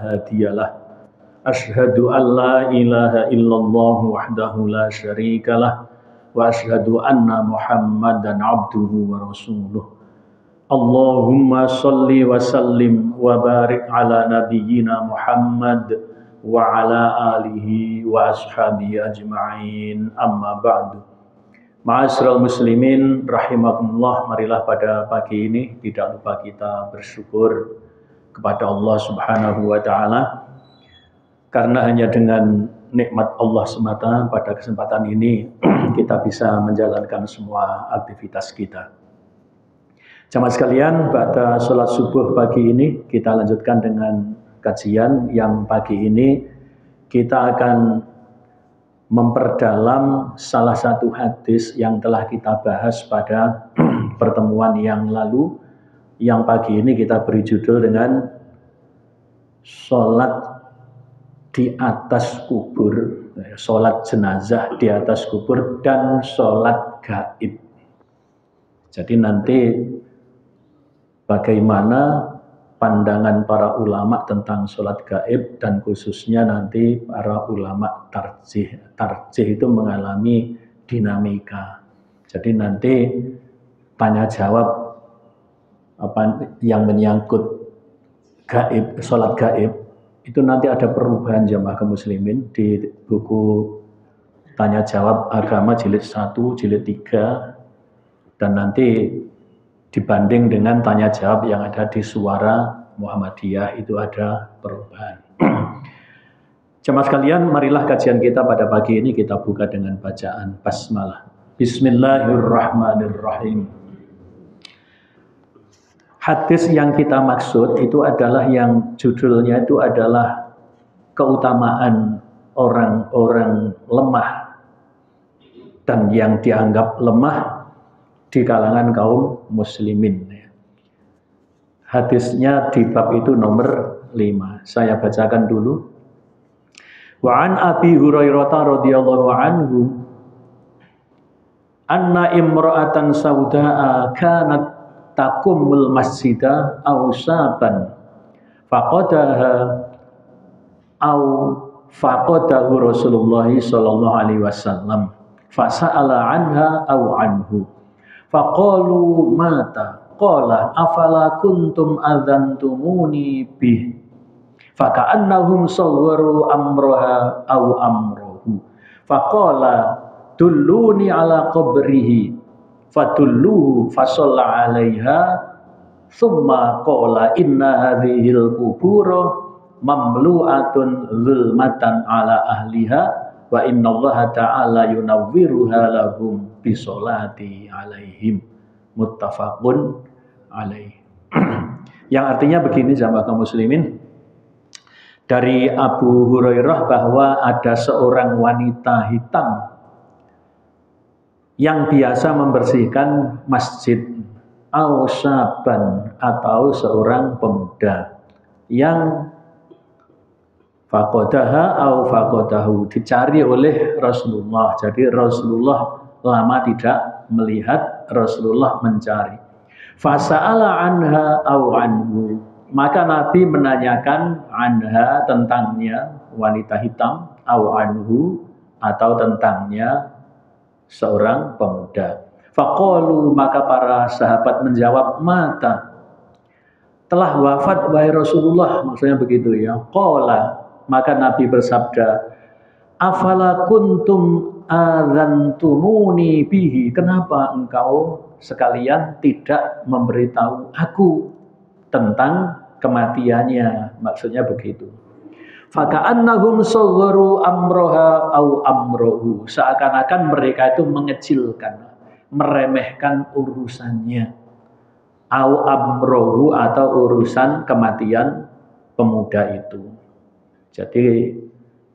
hadiyalah. Asyhadu an la ilaha illallah wahdahu la syarikalah wa asyhadu anna Muhammadan abduhu wa rasuluh. Allahumma salli wa sallim wa barik ala nabiyyina Muhammad wa ala alihi wa ashabihi ajma'in, amma ba'du. Ma'asyiral muslimin rahimakumullah, marilah pada pagi ini tidak lupa kita bersyukur kepada Allah Subhanahu wa taala, karena hanya dengan nikmat Allah semata pada kesempatan ini kita bisa menjalankan semua aktivitas kita. Jamaah sekalian, pada sholat subuh pagi ini kita lanjutkan dengan kajian yang pagi ini kita akan memperdalam salah satu hadis yang telah kita bahas pada pertemuan yang lalu, yang pagi ini kita beri judul dengan sholat di atas kubur, sholat jenazah di atas kubur dan sholat gaib. Jadi nanti bagaimana pandangan para ulama tentang sholat gaib, dan khususnya nanti para ulama tarjih. Tarjih itu mengalami dinamika. Jadi nanti tanya jawab apa yang menyangkut gaib, sholat gaib, itu nanti ada perubahan jamaah kaum muslimin di buku tanya jawab agama jilid 1, jilid 3, dan nanti dibanding dengan tanya jawab yang ada di Suara Muhammadiyah itu ada perubahan. Jemaah sekalian, marilah kajian kita pada pagi ini kita buka dengan bacaan basmalah. Bismillahirrahmanirrahim. Hadis yang kita maksud itu adalah yang judulnya itu adalah keutamaan orang-orang lemah dan yang dianggap lemah di kalangan kaum muslimin. Hadisnya di bab itu nomor 5. Saya bacakan dulu. Wa an Abi Hurairah radhiyallahu anhu anna imra'atan sauda'a kanat takumul masjidah aw saban faqadaha aw faqadahu Rasulullah sallallahu alaihi wasallam fasa'ala anha aw anhu faqalu mata qala afala kuntum adzantumuni bih faka'annahum sawwaru amraha aw amruhu faqala dulluni ala qabrihi fadulluhu fasalla alaiha thumma qala inna hadhil qubura mamlu'atun zulmatan ala ahliha wa inna Allah ta'ala yunawwiruha lahum bisolati alaihim, muttafaqun alaih. Yang artinya begini jamaah kaum muslimin, dari Abu Hurairah bahwa ada seorang wanita hitam yang biasa membersihkan masjid, ausaban atau seorang pemuda yang faqadaha au faqadahu dicari oleh Rasulullah. Jadi Rasulullah lama tidak melihat, Rasulullah mencari. Fasa'ala anha au anhu, maka Nabi menanyakan anha tentangnya, wanita hitam, au anhu atau tentangnya seorang pemuda. Faqalu, maka para sahabat menjawab, mata, telah wafat wahai Rasulullah, maksudnya begitu ya. Qala, maka Nabi bersabda, afala kuntum adzantumuni bihi, kenapa engkau sekalian tidak memberitahu aku tentang kematiannya, maksudnya begitu. Faka'annahum sawwaru amroha au amrohu, seakan-akan mereka itu mengecilkan, meremehkan urusannya, au amrohu atau urusan kematian pemuda itu. Jadi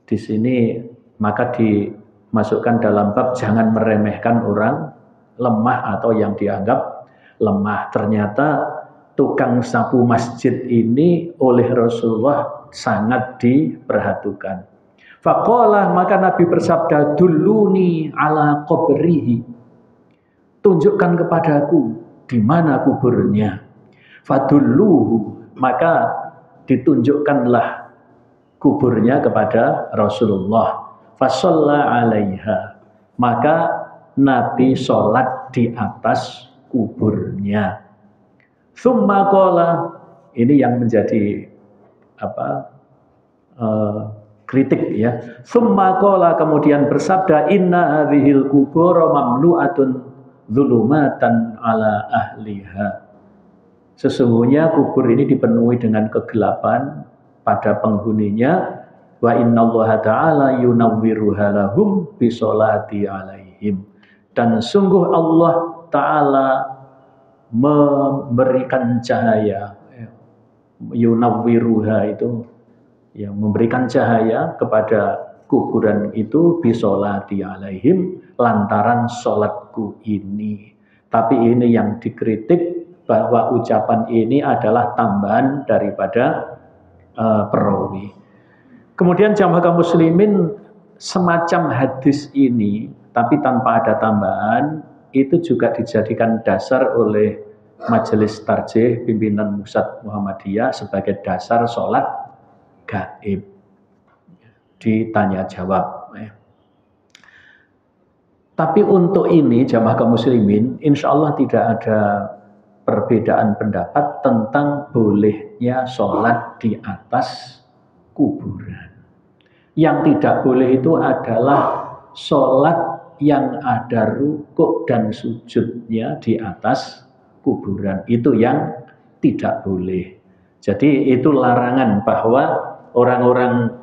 di sini maka dimasukkan dalam bab jangan meremehkan orang lemah atau yang dianggap lemah. Ternyata tukang sapu masjid ini oleh Rasulullah sangat diperhatukan. Faqala, maka Nabi bersabda, dulluni ala qabrihi, tunjukkan kepadaku di mana kuburnya. Fadulluhu, maka ditunjukkanlah kuburnya kepada Rasulullah. Fashalla 'alaiha. Maka Nabi sholat di atas kuburnya. Tsumma qala, ini yang menjadi kritik ya. Tsumma qala, kemudian bersabda, inna hadhil qubur mamlu'atun dzulumatan ala ahliha. Sesungguhnya kubur ini dipenuhi dengan kegelapan pada penghuninya. Wa innallaha ta'ala yunawwiruha lahum bisolati alaihim. Dan sungguh Allah Ta'ala memberikan cahaya. Yunawwiruha itu ya, memberikan cahaya kepada kuburan itu bisolati alaihim, lantaran sholatku ini. Tapi ini yang dikritik, bahwa ucapan ini adalah tambahan daripada perawi. Kemudian jamaah kaum muslimin, semacam hadis ini tapi tanpa ada tambahan itu juga dijadikan dasar oleh Majelis Tarjih Pimpinan Pusat Muhammadiyah sebagai dasar sholat gaib, ditanya jawab. Tapi untuk ini jamaah kaum muslimin, insya Allah tidak ada perbedaan pendapat tentang bolehnya sholat di atas kuburan. Yang tidak boleh itu adalah sholat yang ada rukuk dan sujudnya di atas kuburan. Itu yang tidak boleh. Jadi itu larangan bahwa orang-orang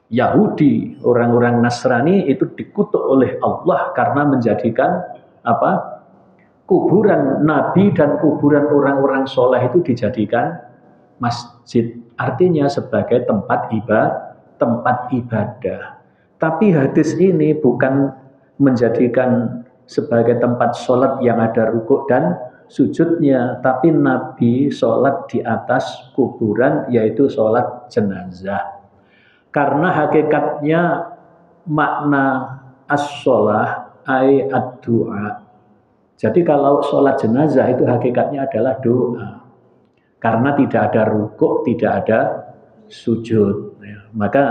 Yahudi, orang-orang Nasrani itu dikutuk oleh Allah karena menjadikan kuburan Nabi dan kuburan orang-orang soleh itu dijadikan masjid, artinya sebagai tempat ibadah. Tapi hadis ini bukan menjadikan sebagai tempat sholat yang ada rukuk dan sujudnya, tapi Nabi sholat di atas kuburan, yaitu sholat jenazah. Karena hakikatnya makna as-sholah ay ad-du'a. Jadi kalau sholat jenazah itu hakikatnya adalah doa. Karena tidak ada rukuk, tidak ada sujud. Maka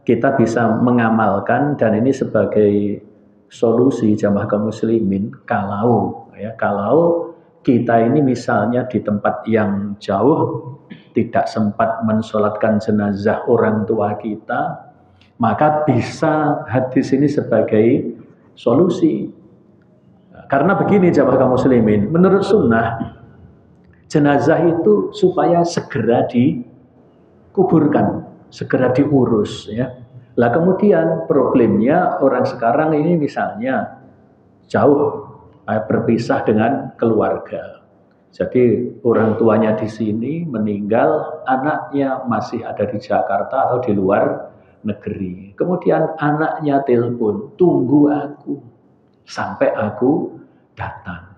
kita bisa mengamalkan, dan ini sebagai solusi jamaah kaum muslimin, kalau kita ini misalnya di tempat yang jauh tidak sempat mensolatkan jenazah orang tua kita, maka bisa hadis ini sebagai solusi. Karena begini jamaah kaum muslimin, menurut sunnah jenazah itu supaya segera dikuburkan, segera diurus ya. Lah kemudian problemnya orang sekarang ini misalnya jauh, berpisah dengan keluarga. Jadi orang tuanya di sini meninggal, anaknya masih ada di Jakarta atau di luar negeri. Kemudian anaknya telepon, tunggu aku sampai aku datang.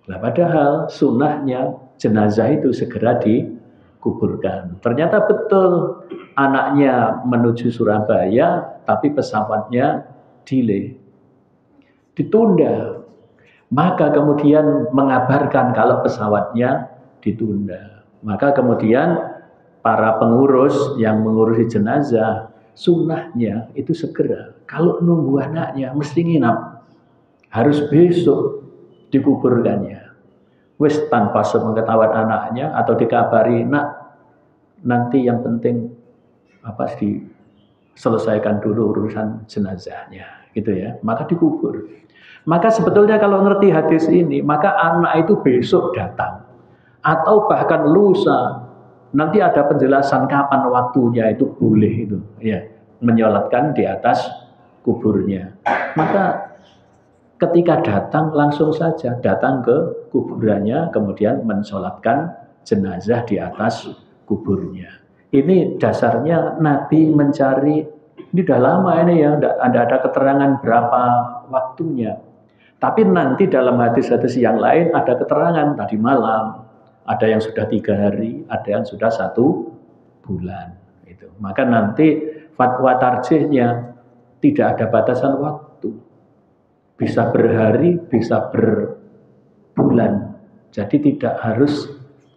Nah, padahal sunnahnya jenazah itu segera dikuburkan. Ternyata betul anaknya menuju Surabaya, tapi pesawatnya delay, ditunda. Maka kemudian mengabarkan kalau pesawatnya ditunda. Maka kemudian para pengurus yang mengurusi jenazah, sunnahnya itu segera. Kalau nunggu anaknya mesti nginap, harus besok dikuburkannya. Wis tanpa sepengetahuan anaknya atau dikabari, nak nanti yang penting diselesaikan dulu urusan jenazahnya, gitu ya. Maka dikubur. Maka sebetulnya kalau ngerti hadis ini, maka anak itu besok datang atau bahkan lusa. Nanti ada penjelasan kapan waktunya itu boleh itu, ya, menyolatkan di atas kuburnya. Maka ketika datang langsung saja datang ke kuburannya, kemudian mensolatkan jenazah di atas kuburnya. Ini dasarnya Nabi mencari, ini sudah lama ini ya, ada keterangan berapa waktunya. Tapi nanti dalam hadis-hadis yang lain ada keterangan tadi malam, ada yang sudah 3 hari, ada yang sudah 1 bulan. Itu. Maka nanti fatwa tarjihnya tidak ada batasan waktu. Bisa berhari, bisa berbulan. Jadi tidak harus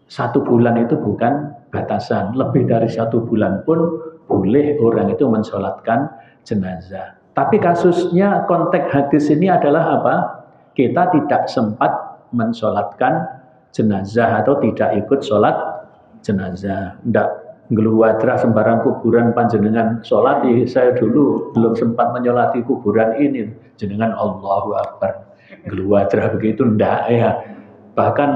1 bulan itu bukan batasan. Lebih dari 1 bulan pun boleh orang itu mensolatkan jenazah. Tapi kasusnya konteks hadis ini adalah apa? Kita tidak sempat mensolatkan jenazah atau tidak ikut sholat jenazah. Tidak ngeluwadra sembarang kuburan panjenengan sholati. Saya dulu belum sempat menyolati kuburan ini. Jenengan Allahu Akbar. Ngeluwadra begitu ndak ya. Bahkan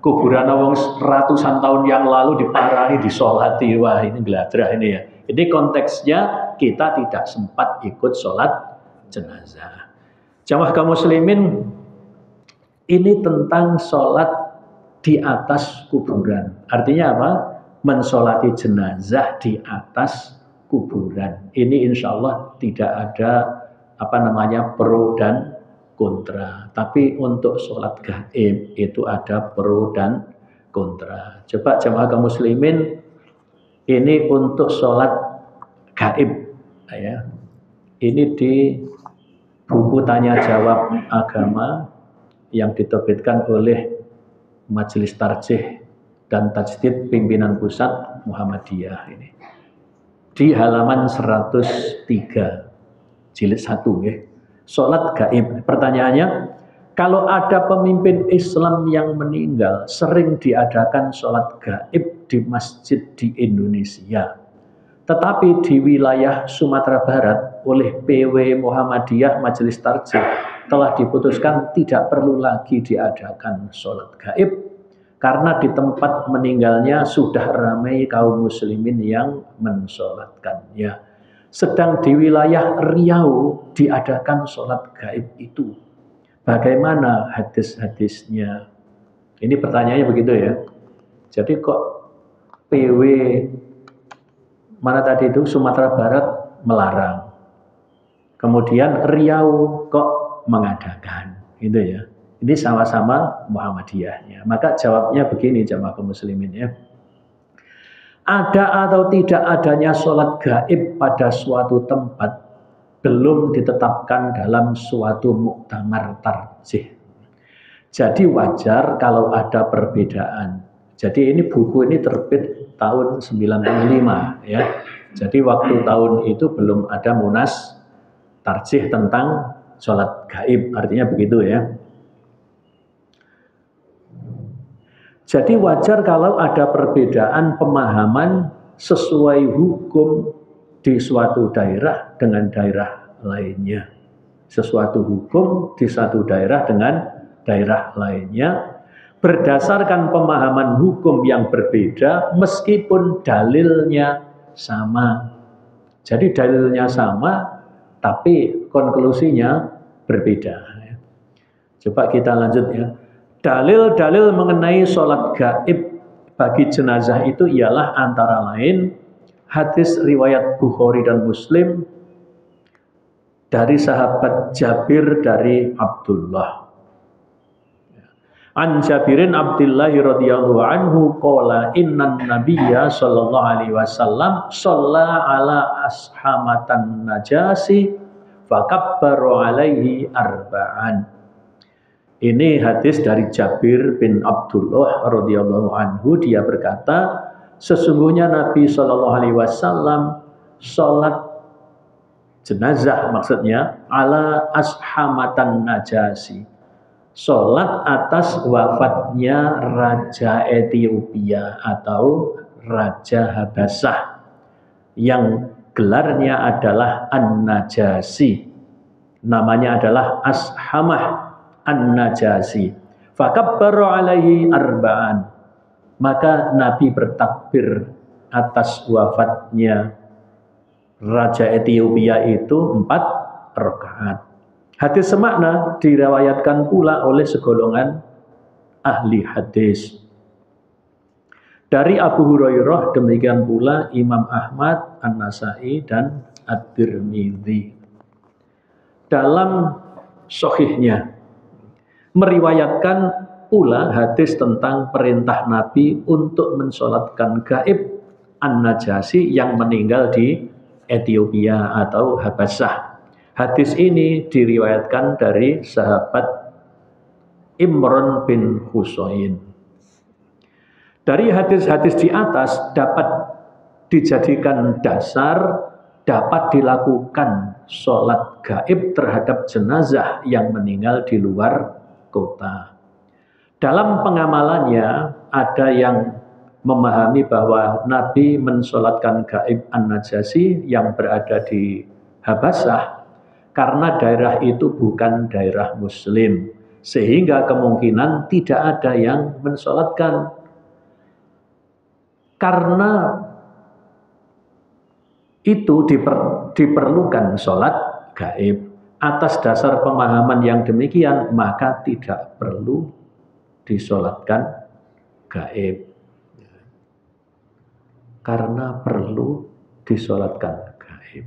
kuburan wong ratusan tahun yang lalu diparani disolati. Wah ini geladra ini ya. Ini konteksnya kita tidak sempat ikut sholat jenazah. Jamaah kaum muslimin, ini tentang sholat di atas kuburan. Artinya apa? Mensolati jenazah di atas kuburan. Ini insya Allah tidak ada pro dan kontra. Tapi untuk sholat gaib itu ada pro dan kontra. Coba jamaah kaum muslimin, ini untuk sholat gaib, ya. Ini di buku tanya jawab agama yang diterbitkan oleh Majelis Tarjih dan Tajdid Pimpinan Pusat Muhammadiyah ini. Di halaman 103, jilid 1 ya. Sholat gaib. Pertanyaannya, kalau ada pemimpin Islam yang meninggal, sering diadakan sholat gaib di masjid di Indonesia. Tetapi di wilayah Sumatera Barat oleh PW Muhammadiyah Majelis Tarjih telah diputuskan tidak perlu lagi diadakan sholat gaib karena di tempat meninggalnya sudah ramai kaum muslimin yang mensolatkannya. Sedang di wilayah Riau diadakan sholat gaib itu. Bagaimana hadis-hadisnya? Ini pertanyaannya begitu ya. Jadi kok PW mana tadi itu Sumatera Barat melarang, kemudian Riau kok mengadakan, gitu ya. Ini sama-sama Muhammadiyahnya. Maka jawabnya begini jamaah kaum muslimin ya. Ada atau tidak adanya sholat gaib pada suatu tempat belum ditetapkan dalam suatu muktamar tarjih. Jadi wajar kalau ada perbedaan. Jadi ini buku ini terbit tahun 95 ya. Jadi waktu tahun itu belum ada munas tarjih tentang sholat gaib, artinya begitu ya. Jadi wajar kalau ada perbedaan pemahaman sesuai hukum di suatu daerah dengan daerah lainnya. Sesuatu hukum di satu daerah dengan daerah lainnya berdasarkan pemahaman hukum yang berbeda meskipun dalilnya sama. Jadi dalilnya sama tapi konklusinya berbeda. Coba kita lanjut ya. Dalil-dalil mengenai sholat gaib bagi jenazah itu ialah antara lain hadis riwayat Bukhari dan Muslim dari sahabat Jabir dari Abdullah. An Jabirin Abdillahi radhiyallahu anhu qala innan nabiyya sallallahu alaihi wasallam shalla ala ashamatan najasi fakabbaru alaihi arba'an. Ini hadis dari Jabir bin Abdullah radhiyallahu anhu. Dia berkata, sesungguhnya Nabi sallallahu alaihi wasallam salat jenazah, maksudnya ala ashamatan najasi, sholat atas wafatnya Raja Ethiopia atau Raja Habasah yang gelarnya adalah An-Najasi, namanya adalah Ashamah An-Najasi. Fakabbaru alaihi arba'an, maka Nabi bertakbir atas wafatnya Raja Ethiopia itu 4 rakaat. Hadis semakna diriwayatkan pula oleh segolongan ahli hadis. Dari Abu Hurairah, demikian pula Imam Ahmad, An-Nasai, dan At-Tirmidzi. Dalam sahihnya meriwayatkan pula hadis tentang perintah Nabi untuk mensolatkan gaib An-Najasi yang meninggal di Ethiopia atau Habasah. Hadis ini diriwayatkan dari sahabat Imran bin Husain. Dari hadis-hadis di atas dapat dijadikan dasar dapat dilakukan sholat gaib terhadap jenazah yang meninggal di luar kota. Dalam pengamalannya ada yang memahami bahwa Nabi mensolatkan gaib An-Najasyi yang berada di Habasyah karena daerah itu bukan daerah Muslim, sehingga kemungkinan tidak ada yang mensolatkan. Karena itu diperlukan sholat gaib. Atas dasar pemahaman yang demikian, maka tidak perlu disolatkan gaib. Karena perlu disolatkan gaib.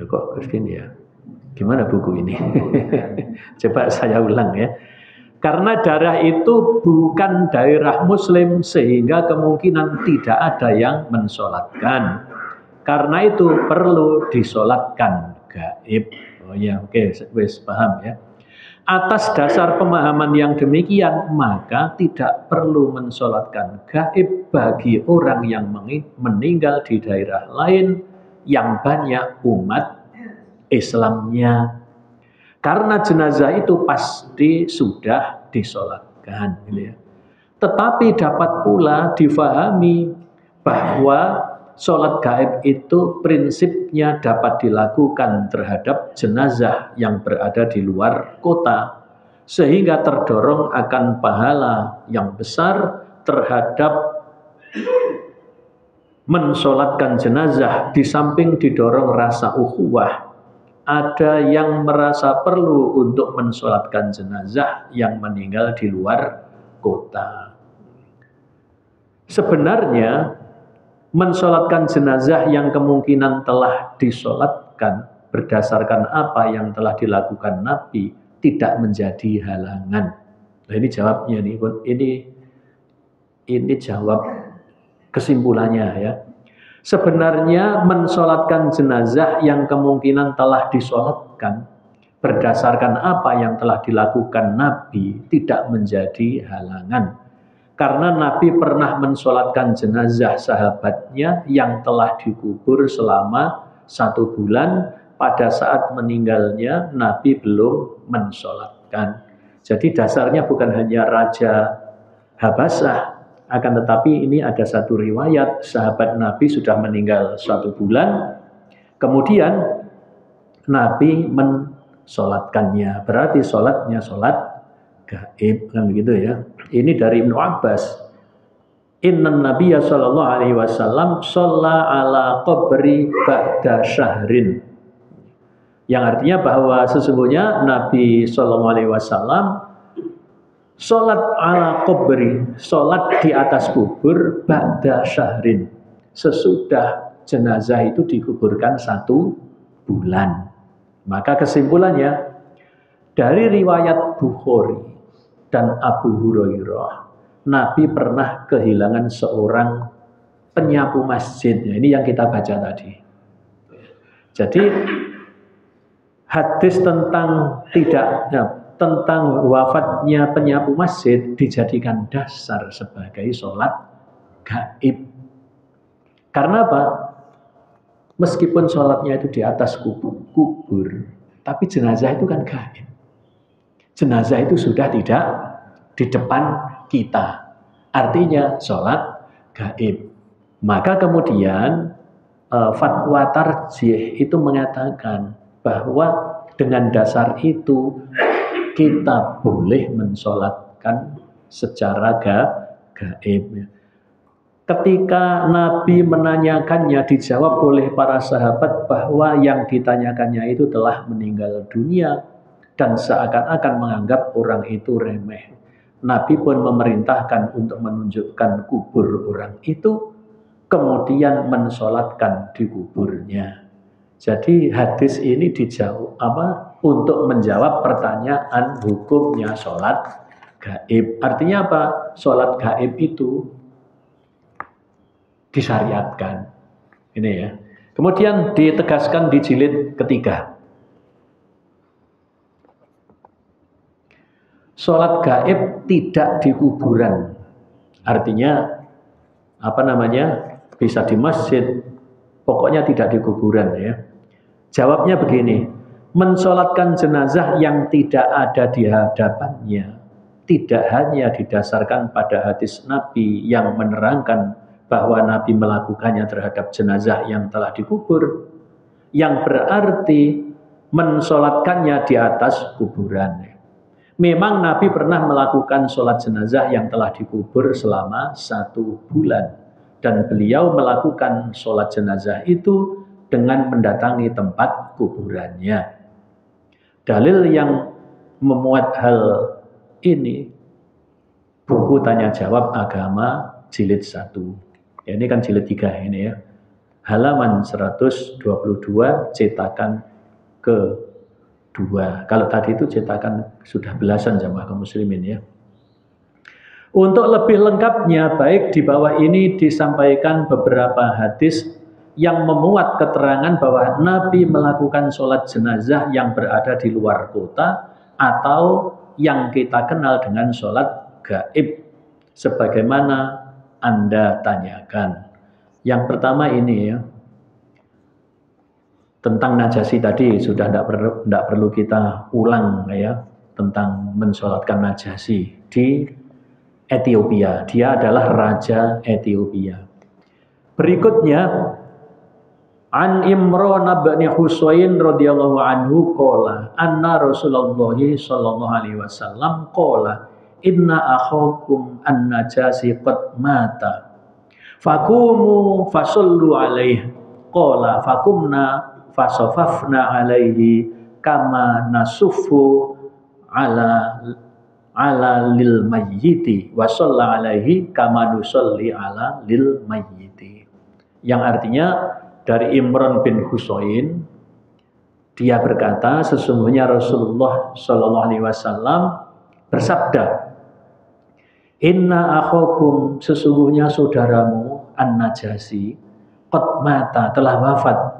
Kok begini ya? Gimana buku ini? Coba saya ulang ya. Karena daerah itu bukan daerah Muslim, sehingga kemungkinan tidak ada yang mensolatkan. Karena itu perlu disolatkan gaib. Oh ya, oke, wes paham ya. Atas dasar pemahaman yang demikian, maka tidak perlu mensolatkan gaib bagi orang yang meninggal di daerah lain yang banyak umat Islamnya. Karena jenazah itu pasti sudah disolatkan. Gitu ya. Tetapi dapat pula difahami bahwa sholat gaib itu prinsipnya dapat dilakukan terhadap jenazah yang berada di luar kota, sehingga terdorong akan pahala yang besar terhadap mensolatkan jenazah. Di samping didorong rasa ukhuwah, ada yang merasa perlu untuk mensolatkan jenazah yang meninggal di luar kota. Sebenarnya mensolatkan jenazah yang kemungkinan telah disolatkan berdasarkan apa yang telah dilakukan Nabi tidak menjadi halangan. Nah, ini jawabnya nih. Ini jawab kesimpulannya ya. Sebenarnya mensolatkan jenazah yang kemungkinan telah disolatkan berdasarkan apa yang telah dilakukan Nabi tidak menjadi halangan. Karena Nabi pernah mensolatkan jenazah sahabatnya yang telah dikubur selama 1 bulan. Pada saat meninggalnya Nabi belum mensolatkan. Jadi dasarnya bukan hanya Raja Habasyah, akan tetapi ini ada satu riwayat sahabat Nabi sudah meninggal 1 bulan, kemudian Nabi mensolatkannya. Berarti solatnya solat gaib, kan begitu ya. Ini dari Ibnu Abbas. Innan Nabiyya sallallahu alaihi wasallam shalla ala qabri ba'da syahrin. Yang artinya bahwa sesungguhnya Nabi sallallahu alaihi wasallam sholat ala qabri, sholat di atas kubur ba'da syahrin, sesudah jenazah itu dikuburkan 1 bulan. Maka kesimpulannya dari riwayat Bukhari dan Abu Hurairah, Nabi pernah kehilangan seorang penyapu masjid. Ini yang kita baca tadi. Jadi hadis tentang tentang wafatnya penyapu masjid dijadikan dasar sebagai sholat gaib. Karena apa? Meskipun sholatnya itu di atas kubur, tapi jenazah itu kan gaib. Jenazah itu sudah tidak di depan kita. Artinya sholat gaib. Maka kemudian fatwa tarjih itu mengatakan bahwa dengan dasar itu kita boleh mensolatkan secara gaib. Ketika Nabi menanyakannya, dijawab oleh para sahabat bahwa yang ditanyakannya itu telah meninggal dunia dan seakan-akan menganggap orang itu remeh. Nabi pun memerintahkan untuk menunjukkan kubur orang itu, kemudian mensolatkan di kuburnya. Jadi hadis ini untuk menjawab pertanyaan hukumnya sholat gaib. Artinya apa? Sholat gaib itu disyariatkan. Ini ya. Kemudian ditegaskan di jilid ketiga. Sholat gaib tidak di kuburan. Artinya apa namanya? Bisa di masjid, pokoknya tidak di kuburan ya. Jawabnya begini, mensolatkan jenazah yang tidak ada di hadapannya tidak hanya didasarkan pada hadis Nabi yang menerangkan bahwa Nabi melakukannya terhadap jenazah yang telah dikubur, yang berarti mensolatkannya di atas kuburan. Memang Nabi pernah melakukan sholat jenazah yang telah dikubur selama 1 bulan. Dan beliau melakukan sholat jenazah itu dengan mendatangi tempat kuburannya. Dalil yang memuat hal ini, buku tanya jawab agama jilid 1. Ya, ini kan jilid 3 ini ya. Halaman 122 cetakan ke-2. Kalau tadi itu cetakan sudah belasan jamaah kaum muslimin ya. Untuk lebih lengkapnya, baik di bawah ini disampaikan beberapa hadis yang memuat keterangan bahwa Nabi melakukan sholat jenazah yang berada di luar kota atau yang kita kenal dengan sholat gaib, sebagaimana Anda tanyakan. Yang pertama ini ya, tentang najasi tadi sudah tidak perlu kita ulang ya, tentang mensolatkan najasi di Ethiopia. Dia adalah raja Ethiopia. Berikutnya, An Imran bin Husain radhiyallahu anhu qala anna Rasulullah sallallahu alaihi wasallam qala inna akhakum an-najasi qad mata faqumu fasallu alaihi qala fakumna fasafafna alaihi kama nasuffu ala lil mayyiti wa shalla alaihi kama nusalli ala lil mayyiti. Yang artinya dari Imran bin Husain, dia berkata sesungguhnya Rasulullah sallallahu alaihi wasallam bersabda, inna akhakum, sesungguhnya saudaramu An-Najasi qad mata, telah wafat,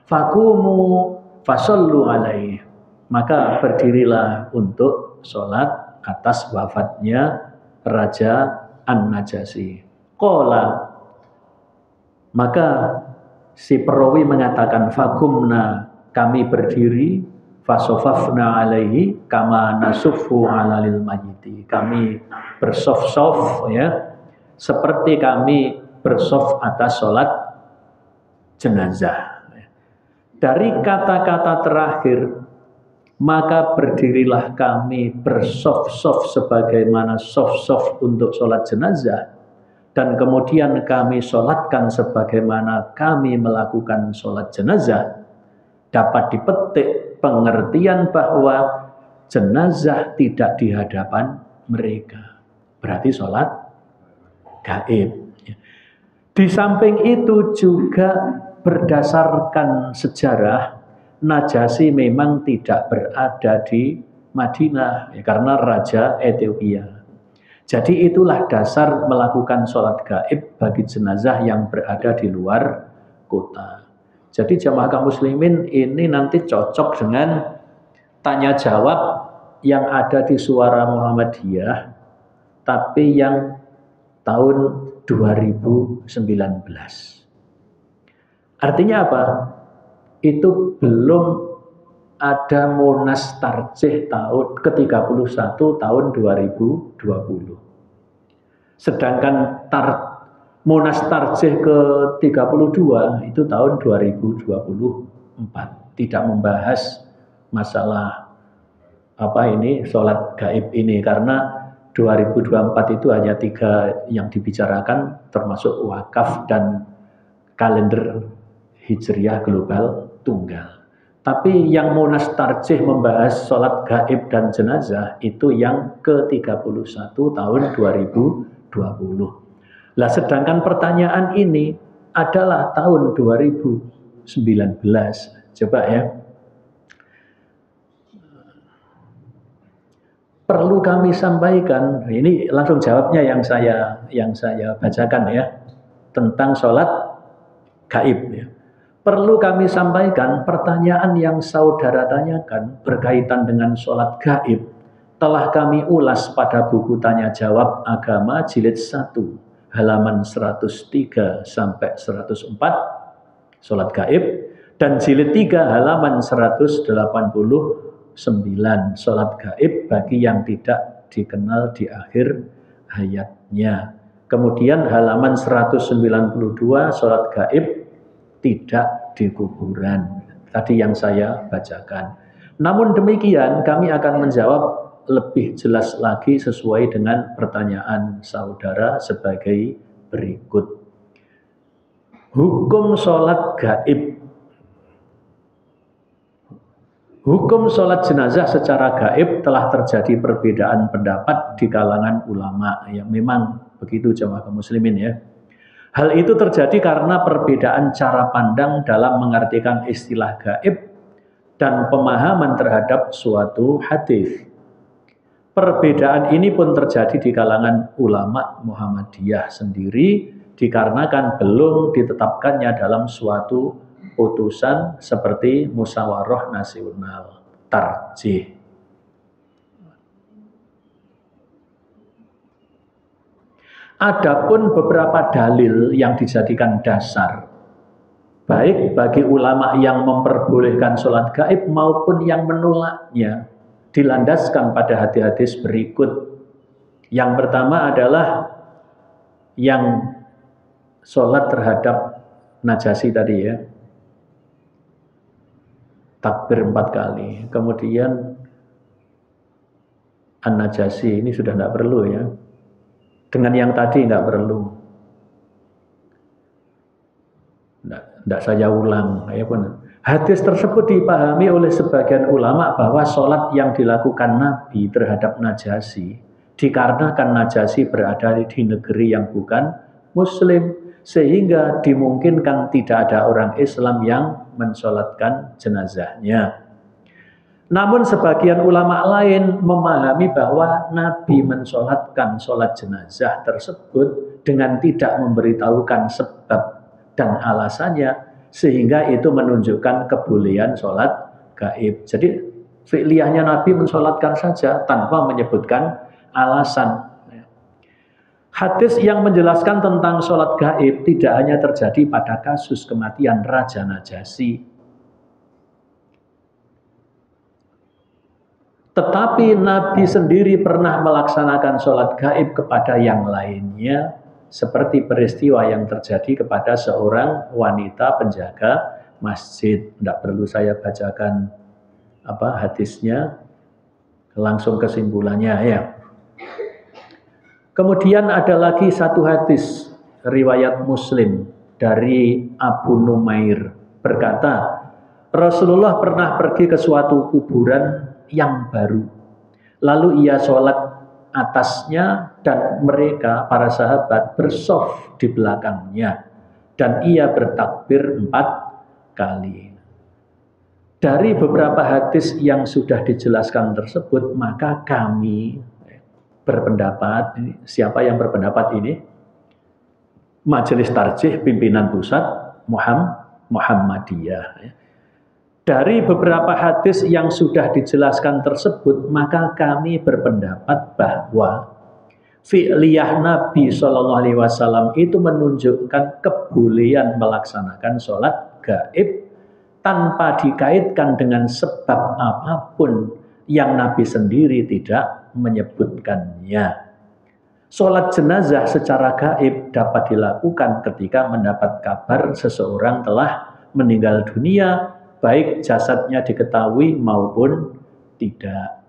faqumu fasallu alaihi, maka berdirilah untuk sholat atas wafatnya Raja An-Najasi. Qala, maka si perawi mengatakan fakumna, kami berdiri, fasofafna alaihi kama nasuffu ala lil mayyiti, kami bersof-sof ya, seperti kami bersof atas sholat jenazah. Dari kata-kata terakhir, maka berdirilah kami bersof-sof sebagaimana sof-sof untuk sholat jenazah, dan kemudian kami sholatkan sebagaimana kami melakukan sholat jenazah, dapat dipetik pengertian bahwa jenazah tidak di hadapan mereka. Berarti sholat gaib. Di samping itu juga berdasarkan sejarah, Najasi memang tidak berada di Madinah ya, karena Raja Ethiopia. Jadi itulah dasar melakukan sholat gaib bagi jenazah yang berada di luar kota. Jadi jamaah kaum muslimin ini nanti cocok dengan tanya jawab yang ada di Suara Muhammadiyah, tapi yang tahun 2019. Artinya apa? Itu belum ada Monas Tarjih tahun ke-31 tahun 2020. Sedangkan Monas Tarjih ke-32 itu tahun 2024. Tidak membahas masalah sholat gaib ini, karena 2024 itu hanya 3 yang dibicarakan, termasuk wakaf dan kalender Hijriah global tunggal. Tapi yang Monas Tarjih membahas sholat gaib dan jenazah itu yang ke-31 tahun 2020. Lah sedangkan pertanyaan ini adalah tahun 2019. Coba ya. Perlu kami sampaikan, ini langsung jawabnya yang saya bacakan ya, tentang sholat gaib ya. Perlu kami sampaikan, pertanyaan yang saudara tanyakan berkaitan dengan sholat gaib telah kami ulas pada buku tanya jawab agama jilid 1 halaman 103 sampai 104 sholat gaib, dan jilid 3 halaman 189 sholat gaib bagi yang tidak dikenal di akhir hayatnya. Kemudian halaman 192 sholat gaib tidak di kuburan. Tadi yang saya bacakan. Namun demikian kami akan menjawab lebih jelas lagi sesuai dengan pertanyaan saudara sebagai berikut. Hukum sholat gaib. Hukum sholat jenazah secara gaib telah terjadi perbedaan pendapat di kalangan ulama. Ya, memang begitu jemaah kaum muslimin ya. Hal itu terjadi karena perbedaan cara pandang dalam mengartikan istilah gaib dan pemahaman terhadap suatu hadis. Perbedaan ini pun terjadi di kalangan ulama Muhammadiyah sendiri dikarenakan belum ditetapkannya dalam suatu putusan seperti musyawarah nasional tarjih. Adapun beberapa dalil yang dijadikan dasar baik bagi ulama yang memperbolehkan sholat gaib maupun yang menolaknya dilandaskan pada hadis-hadis berikut. Yang pertama adalah yang sholat terhadap najasi tadi ya, takbir 4 kali. Kemudian an-najasi ini sudah tidak perlu ya, dengan yang tadi tidak perlu. Tidak saya ulang ya pun. Hadis tersebut dipahami oleh sebagian ulama bahwa sholat yang dilakukan Nabi terhadap Najasi dikarenakan Najasi berada di negeri yang bukan Muslim, sehingga dimungkinkan tidak ada orang Islam yang mensolatkan jenazahnya. Namun sebagian ulama lain memahami bahwa Nabi mensolatkan sholat jenazah tersebut dengan tidak memberitahukan sebab dan alasannya, sehingga itu menunjukkan kebolehan sholat gaib. Jadi fi'liyahnya Nabi mensolatkan saja tanpa menyebutkan alasan. Hadis yang menjelaskan tentang sholat gaib tidak hanya terjadi pada kasus kematian Raja Najasi, tetapi Nabi sendiri pernah melaksanakan sholat gaib kepada yang lainnya, seperti peristiwa yang terjadi kepada seorang wanita penjaga masjid. Tidak perlu saya bacakan hadisnya, langsung kesimpulannya ya. Kemudian ada lagi satu hadis riwayat Muslim dari Abu Numair berkata, Rasulullah pernah pergi ke suatu kuburan yang baru. Lalu ia sholat atasnya dan mereka para sahabat bershof di belakangnya dan ia bertakbir 4 kali. Dari beberapa hadis yang sudah dijelaskan tersebut, maka kami berpendapat, siapa yang berpendapat ini? Majelis Tarjih Pimpinan Pusat Muhammadiyah. Dari beberapa hadis yang sudah dijelaskan tersebut, maka kami berpendapat bahwa fi'liyah Nabi SAW itu menunjukkan kebolehan melaksanakan sholat gaib tanpa dikaitkan dengan sebab apapun yang Nabi sendiri tidak menyebutkannya. Sholat jenazah secara gaib dapat dilakukan ketika mendapat kabar seseorang telah meninggal dunia, baik jasadnya diketahui maupun tidak.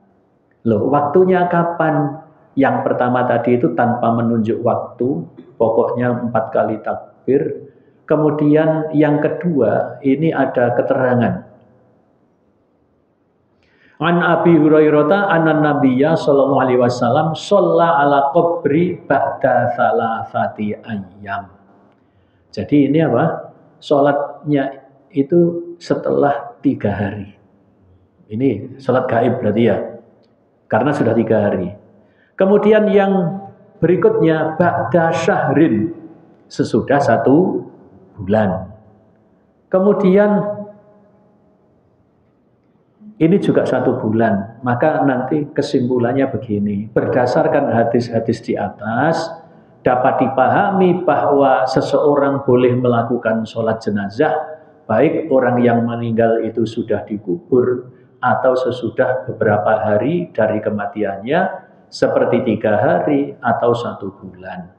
Loh, waktunya kapan? Yang pertama tadi itu tanpa menunjuk waktu, pokoknya 4 kali takbir. Kemudian yang kedua, ini ada keterangan. An Abi Hurairah anna Nabiyya sallallahu alaihi wasallam shalla ala qabri ba'da thalathati ayyam. Jadi ini apa? Salatnya itu setelah 3 hari. Ini salat gaib berarti ya, karena sudah 3 hari. Kemudian yang berikutnya ba'da syahrin, sesudah 1 bulan. Kemudian Ini juga 1 bulan. Maka nanti kesimpulannya begini. Berdasarkan hadis-hadis di atas, dapat dipahami bahwa seseorang boleh melakukan sholat jenazah, baik orang yang meninggal itu sudah dikubur atau sesudah beberapa hari dari kematiannya, seperti 3 hari atau 1 bulan.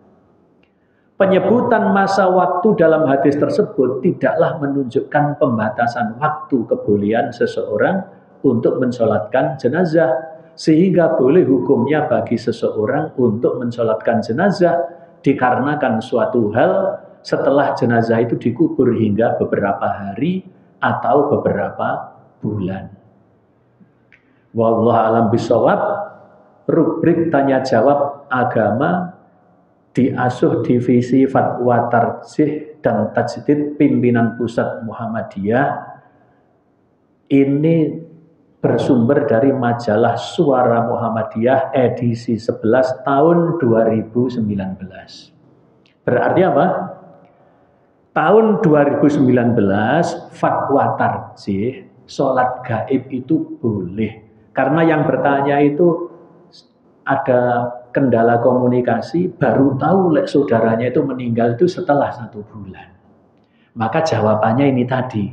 Penyebutan masa waktu dalam hadis tersebut tidaklah menunjukkan pembatasan waktu kebolehan seseorang untuk mensolatkan jenazah, sehingga boleh hukumnya bagi seseorang untuk mensolatkan jenazah dikarenakan suatu hal setelah jenazah itu dikubur hingga beberapa hari atau beberapa bulan. Wallahu a'lam bishawab. Rubrik tanya jawab agama diasuh Divisi Fatwa Tarjih dan Tajdid Pimpinan Pusat Muhammadiyah. Ini bersumber dari majalah Suara Muhammadiyah edisi 11 tahun 2019. Berarti apa? Tahun 2019 fatwa tarjih sholat gaib itu boleh. Karena yang bertanya itu ada kendala komunikasi, baru tahu lek saudaranya itu meninggal itu setelah 1 bulan. Maka jawabannya ini tadi,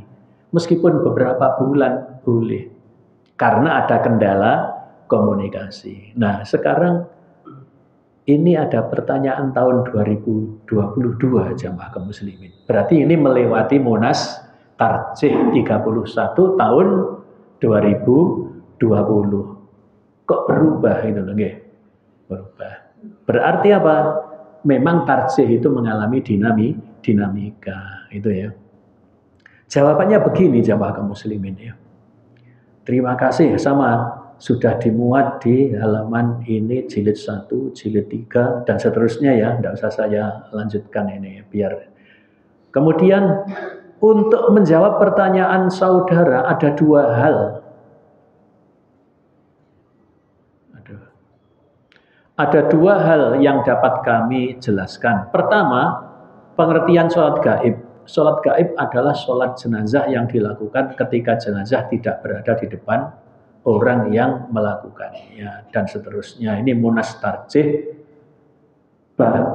meskipun beberapa bulan boleh, karena ada kendala komunikasi. Nah sekarang ini ada pertanyaan tahun 2022 jamaah kaum muslimin. Berarti ini melewati Munas Tarjih 31 tahun 2020. Kok berubah itu loh, nggih? Berubah. Berarti apa? Memang tarjih itu mengalami dinamika, itu ya. Jawabannya begini jamaah kaum muslimin ya. Terima kasih, sama sudah dimuat di halaman ini jilid 1, jilid 3 dan seterusnya ya. Tidak usah saya lanjutkan ini biar. Kemudian untuk menjawab pertanyaan saudara ada 2 hal. Ada 2 hal yang dapat kami jelaskan. Pertama, pengertian sholat gaib. Sholat gaib adalah sholat jenazah yang dilakukan ketika jenazah tidak berada di depan orang yang melakukannya dan seterusnya. Ini Munas Tarjih,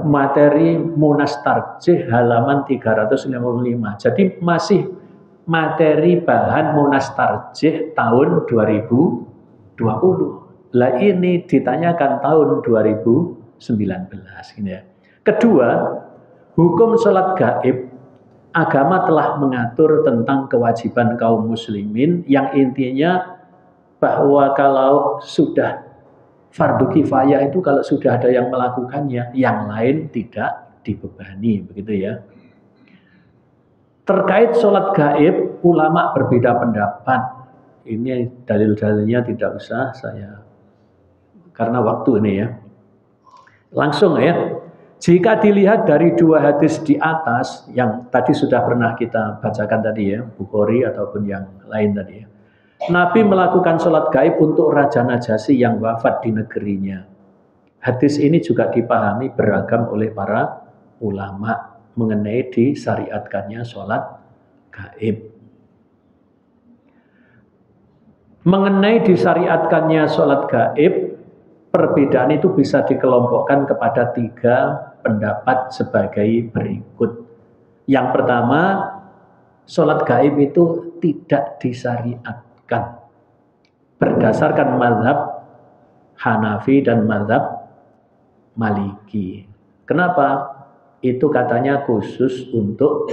materi Munas Tarjih halaman 355. Jadi masih materi bahan Munas Tarjih tahun 2020. Lah ini ditanyakan tahun 2019 ini ya. Kedua, hukum sholat gaib, agama telah mengatur tentang kewajiban kaum muslimin yang intinya bahwa kalau sudah fardu kifayah itu kalau sudah ada yang melakukannya, yang lain tidak dibebani, begitu ya. Terkait sholat gaib, ulama berbeda pendapat. Ini dalil-dalilnya tidak usah saya karena waktu ini ya. Langsung ya. Jika dilihat dari 2 hadis di atas yang tadi sudah pernah kita bacakan tadi ya, Bukhari ataupun yang lain tadi ya. Nabi melakukan sholat gaib untuk Raja Najasyi yang wafat di negerinya. Hadis ini juga dipahami beragam oleh para ulama mengenai disyariatkannya sholat gaib. Mengenai disyariatkannya sholat gaib, perbedaan itu bisa dikelompokkan kepada 3 pendapat sebagai berikut. Yang pertama, sholat gaib itu tidak disyariatkan berdasarkan mazhab Hanafi dan mazhab Maliki. Kenapa? Itu katanya khusus untuk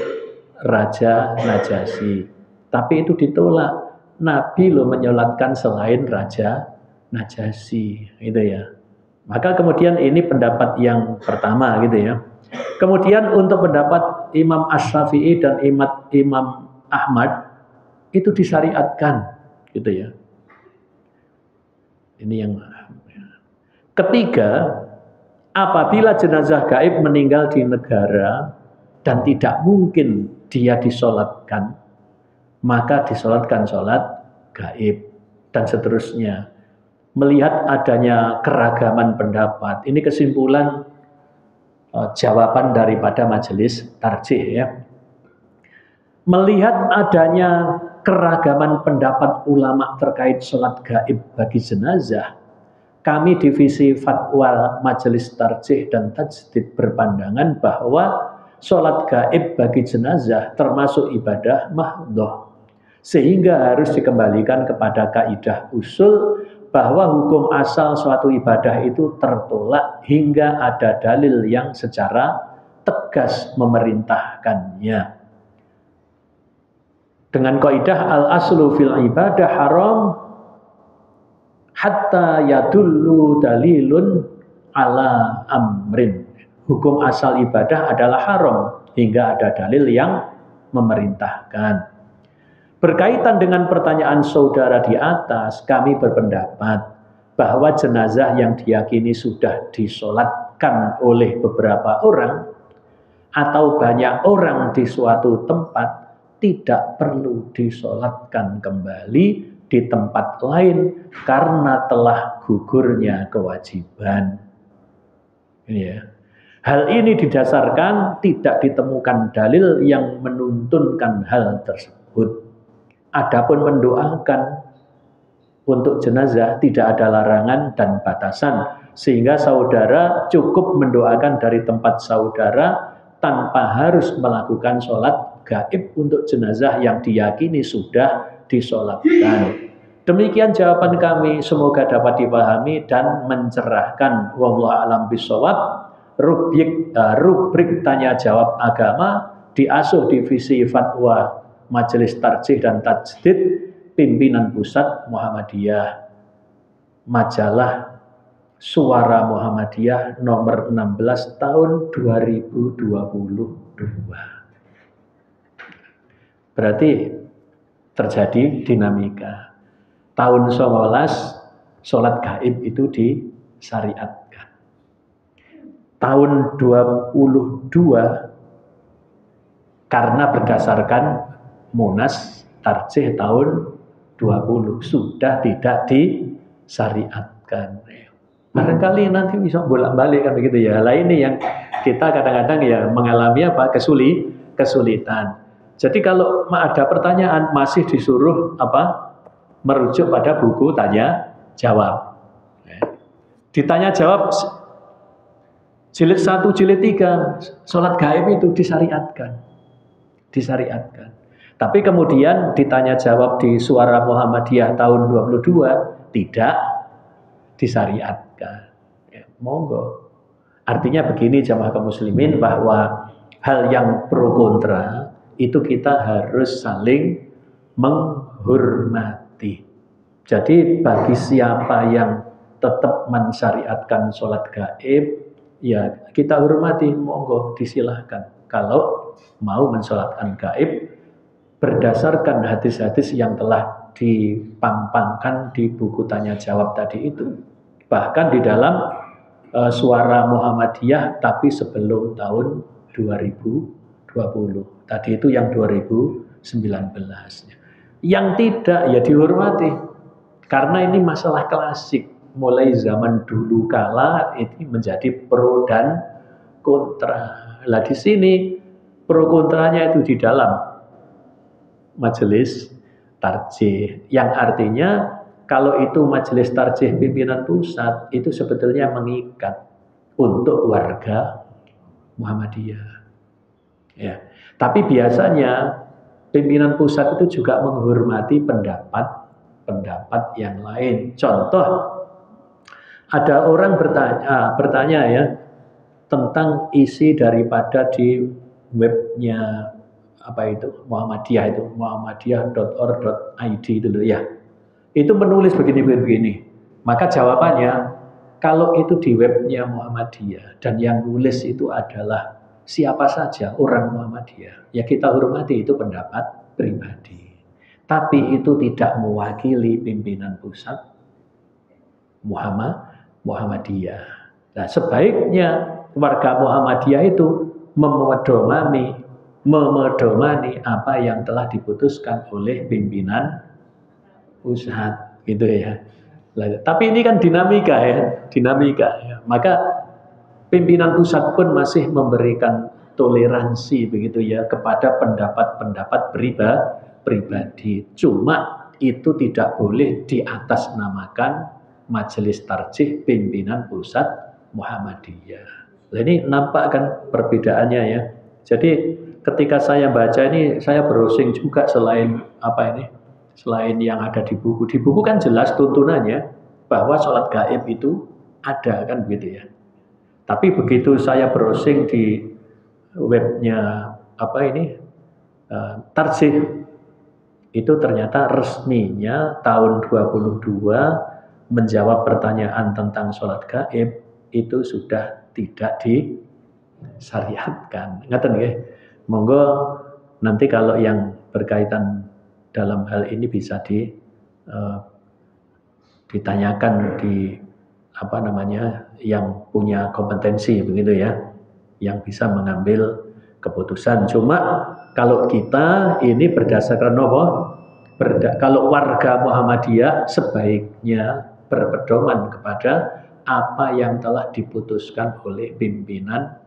Raja Najasyi. Tapi itu ditolak. Nabi loh menyolatkan selain Raja Najasyi, gitu ya. Maka kemudian ini pendapat yang pertama, gitu ya. Kemudian untuk pendapat Imam Asy-Syafi'i dan Imam Ahmad itu disyariatkan, gitu ya. Ini yang ketiga, apabila jenazah gaib meninggal di negara dan tidak mungkin dia disolatkan, maka disolatkan sholat gaib dan seterusnya. Melihat adanya keragaman pendapat, ini kesimpulan jawaban daripada majelis tarjih ya. Melihat adanya keragaman pendapat ulama terkait sholat gaib bagi jenazah, kami divisi fatwa Majelis Tarjih dan Tajdid berpandangan bahwa sholat gaib bagi jenazah termasuk ibadah mahdhah, sehingga harus dikembalikan kepada kaidah usul bahwa hukum asal suatu ibadah itu tertolak hingga ada dalil yang secara tegas memerintahkannya. Dengan kaidah al-aslu fil ibadah haram hatta yadullu dalilun ala amrin. Hukum asal ibadah adalah haram hingga ada dalil yang memerintahkan. Berkaitan dengan pertanyaan saudara di atas, kami berpendapat bahwa jenazah yang diyakini sudah disolatkan oleh beberapa orang atau banyak orang di suatu tempat tidak perlu disolatkan kembali di tempat lain karena telah gugurnya kewajiban. Ini ya. Hal ini didasarkan tidak ditemukan dalil yang menuntunkan hal tersebut. Adapun mendoakan untuk jenazah tidak ada larangan dan batasan, sehingga saudara cukup mendoakan dari tempat saudara tanpa harus melakukan sholat gaib untuk jenazah yang diyakini sudah disolatkan. Demikian jawaban kami, semoga dapat dipahami dan mencerahkan. Wallahu a'lam bishawab. Rubrik tanya jawab agama diasuh divisi fatwa Majelis Tarjih dan Tajdid Pimpinan Pusat Muhammadiyah, majalah Suara Muhammadiyah nomor 16 tahun 2022. Berarti terjadi dinamika. Tahun 19 sholat gaib itu disyariatkan. Tahun 22 karena berdasarkan Munas Tarjih tahun 20 sudah tidak disyariatkan. Barangkali nanti bisa bolak-balik kan begitu ya. Lah ini yang kita kadang-kadang ya mengalami apa? Kesulitan. Jadi kalau ada pertanyaan masih disuruh apa? Merujuk pada buku tanya jawab. Ditanya jawab jilid 1, jilid 3, sholat gaib itu disyariatkan. Tapi kemudian ditanya jawab di Suara Muhammadiyah tahun 22 tidak disyariatkan. Monggo. Artinya begini jamaah kaum muslimin, bahwa hal yang pro kontra itu kita harus saling menghormati. Jadi bagi siapa yang tetap mensyariatkan sholat gaib, ya kita hormati, monggo disilahkan. Kalau mau mensolatkan gaib berdasarkan hadis-hadis yang telah dipampangkan di buku tanya jawab tadi itu. Bahkan di dalam Suara Muhammadiyah tapi sebelum tahun 2020. Tadi itu yang 2019. Yang tidak ya dihormati. Karena ini masalah klasik. Mulai zaman dulu kala ini menjadi pro dan kontra. Lah di sini pro kontranya itu di dalam Majelis Tarjih. Yang artinya kalau itu Majelis Tarjih pimpinan pusat itu sebetulnya mengikat untuk warga Muhammadiyah. Ya. Tapi biasanya pimpinan pusat itu juga menghormati pendapat yang lain. Contoh, ada orang bertanya ya tentang isi daripada di webnya apa itu Muhammadiyah itu muhammadiyah.org.id itu loh ya. Itu menulis begini. Maka jawabannya, kalau itu di webnya Muhammadiyah dan yang nulis itu adalah siapa saja orang Muhammadiyah, ya kita hormati, itu pendapat pribadi. Tapi itu tidak mewakili pimpinan pusat Muhammadiyah. Nah, sebaiknya warga Muhammadiyah itu memedomani apa yang telah diputuskan oleh pimpinan pusat, gitu ya. Tapi ini kan dinamika ya. Maka pimpinan pusat pun masih memberikan toleransi begitu ya kepada pendapat-pendapat pribadi. Cuma itu tidak boleh diatasnamakan Majelis Tarjih Pimpinan Pusat Muhammadiyah. Nah, ini nampak kan perbedaannya ya. Jadi ketika saya baca ini, saya browsing juga selain apa ini, selain yang ada di buku. Di buku kan jelas tuntunannya bahwa sholat gaib itu ada kan begitu ya. Tapi begitu saya browsing di webnya apa ini Tarjih, itu ternyata resminya tahun 22 menjawab pertanyaan tentang sholat gaib itu sudah tidak disyariatkan. Ngaten nggih. Monggo nanti kalau yang berkaitan dalam hal ini bisa ditanyakan di apa namanya yang punya kompetensi begitu ya, yang bisa mengambil keputusan. Cuma kalau kita ini berdasarkan apa? Kalau warga Muhammadiyah sebaiknya berpedoman kepada apa yang telah diputuskan oleh pimpinan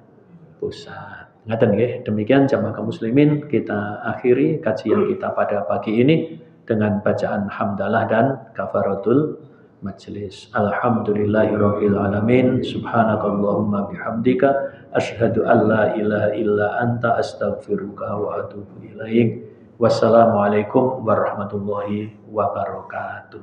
pusat. Ngaten nggih. Demikian jamaah kaum muslimin, kita akhiri kajian kita pada pagi ini dengan bacaan hamdalah dan kafaratul majlis. Alhamdulillahirabbil alamin. Subhanakallahumma bihamdika asyhadu an la ilaha illa anta astaghfiruka wa atubu ilaik. Wassalamualaikum warahmatullahi wabarakatuh.